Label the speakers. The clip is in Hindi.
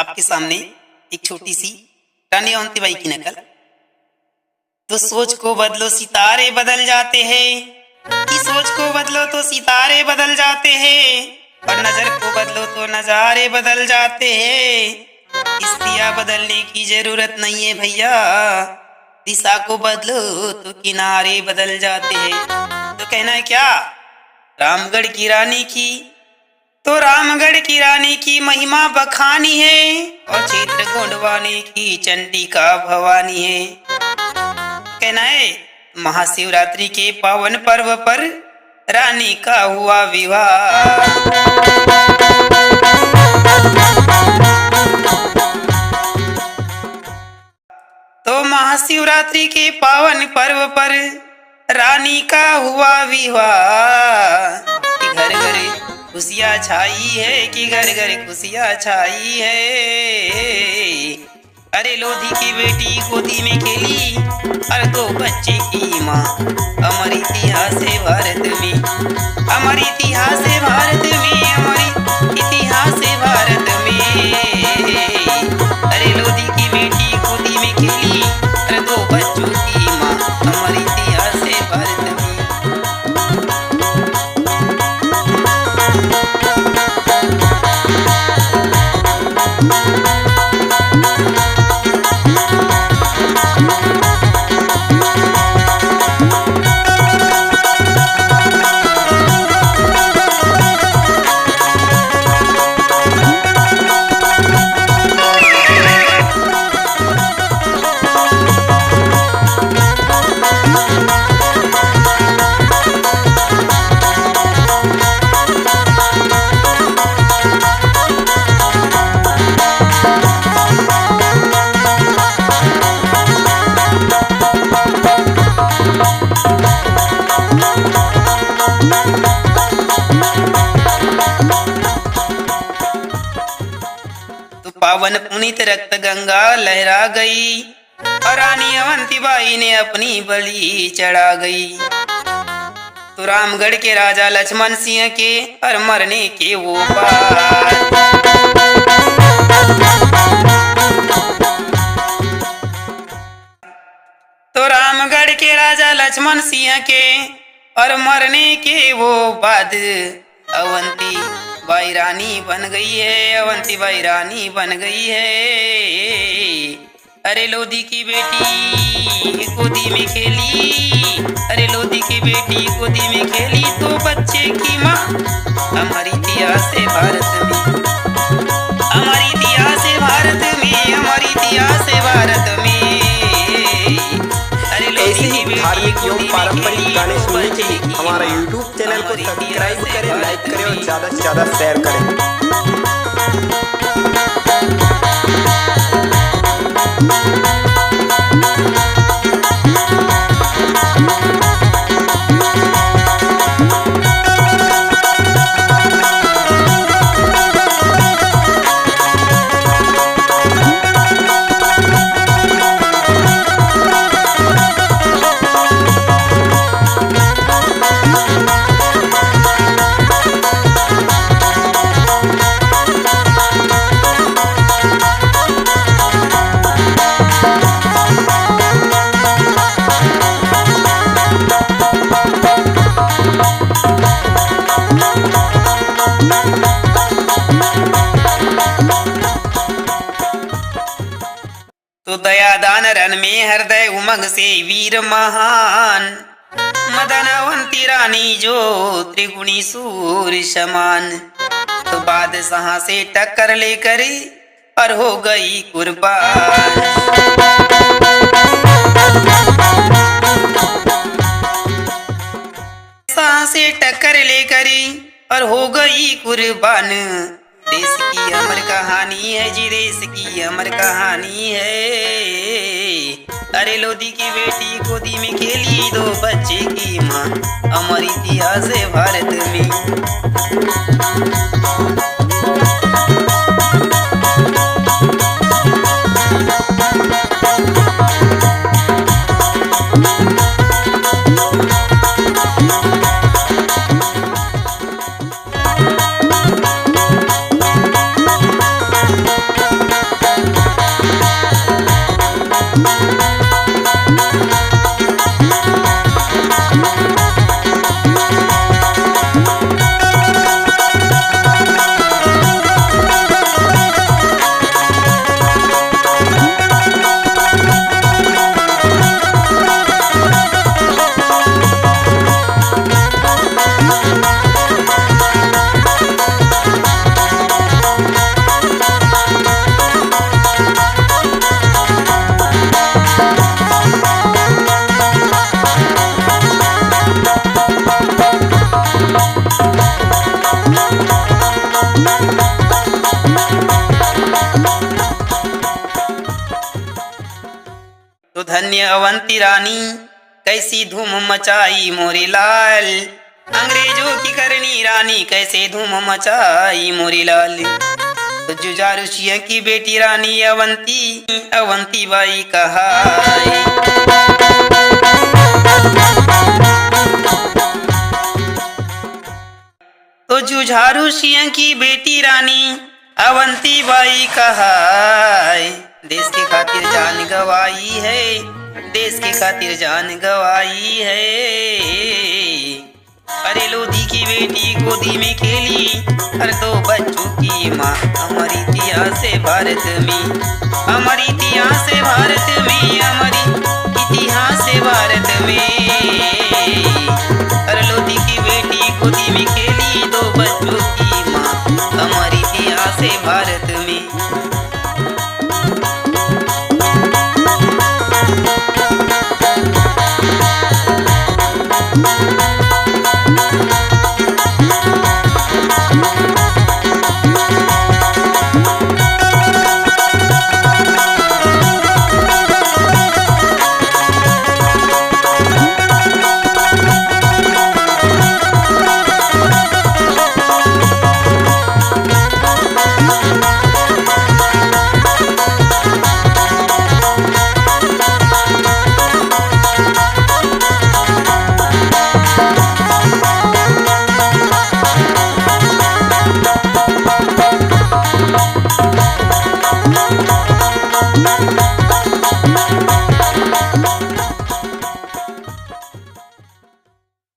Speaker 1: आपके सामने एक छोटी सी रानी अवंतीबाई की नकल। तो सोच को बदलो सितारे बदल जाते हैं, कि सोच को बदलो तो सितारे बदल जाते हैं, और नजर को बदलो तो नजारे बदल जाते हैं। किश्तियां बदलने की जरूरत नहीं है भैया, दिशा को बदलो तो किनारे बदल जाते हैं। तो कहना है क्या रामगढ़ की रानी की, तो रामगढ़ की रानी की महिमा बखानी है, और क्षेत्र गोंडवाने की चंडिका भवानी है। कहना है महाशिवरात्रि के पावन पर्व पर रानी का हुआ विवाह। तो महाशिवरात्रि के पावन पर्व पर रानी का हुआ विवाह। घर घर खुशियाँ छाई है, कि घर घर खुशियाँ छाई है। अरे लोधी की बेटी गोदी में खेली, और 2 बच्चे की माँ। अमर इतिहास है भारत में, अमर इतिहास है भारत में, अमर इतिहास है भारत में। अरे लोधी की बेटी गोदी में खेली, और 2 बच्चों की माँ। अमर इतिहास है भारत में। पावन पुनीत रक्त गंगा लहरा गई, और रानी अवंतीबाई ने अपनी बलि चढ़ा गई। तो रामगढ़ के राजा लक्ष्मण सिंह के और मरने के वो पार। तो रामगढ़ के राजा लक्ष्मण सिंह के और मरने के वो बाद अवंती बाई रानी बन गई है, अवंतीबाई रानी बन गई है। अरे लोधी की बेटी गोदी में खेली, अरे लोधी की बेटी गोदी में खेली, तो बच्चे की माँ। हमारी इतिहास है भारत में, हमारी इतिहास है भारत में, हमारी इतिहास है भारत में।
Speaker 2: ऐसे ही धार्मिक एवं पारंपरिक गाने सुनने के लिए हमारा YouTube चैनल को सब्सक्राइब करें, लाइक करें और ज़्यादा से ज़्यादा शेयर करें।
Speaker 1: तो दयादान रन में हृदय उमंग से वीर महान, मदन अवंती रानी जो त्रिगुणी सूर्य समान। तो बादशाह से टक्कर लेकर और हो गई कुर्बान। बादशाह से टक्कर लेकर और हो गई कुर्बान। देश की अमर कहानी है जी, देश की अमर कहानी है। अरे लोधी की बेटी गोदी में खेली, 2 बच्चे की माँ। अमर इतिहास है भारत में। धन्य अवंती रानी कैसी धूम मचाई मोरे लाल। अंग्रेजों की करनी रानी कैसे धूम मचाई मोरे लाल। तो जुझारू सिंह की बेटी रानी अवंती बाई कहाई। तो जुझारू सिंह की बेटी रानी अवंती बाई कहाई। देश के खातिर जान गवाई है, देश के खातिर जान गवाई है। अरे लोधी की बेटी गोदी में खेली हर 2 बच्चों की माँ। हमारी इतिहास है भारत में, हमारी इतिहास है भारत में, हमारी इतिहास है भारत में। हर लोधी की बेटी गोदी में खेली 2 बच्चों की माँ। हमारी इतिहास है भारत में।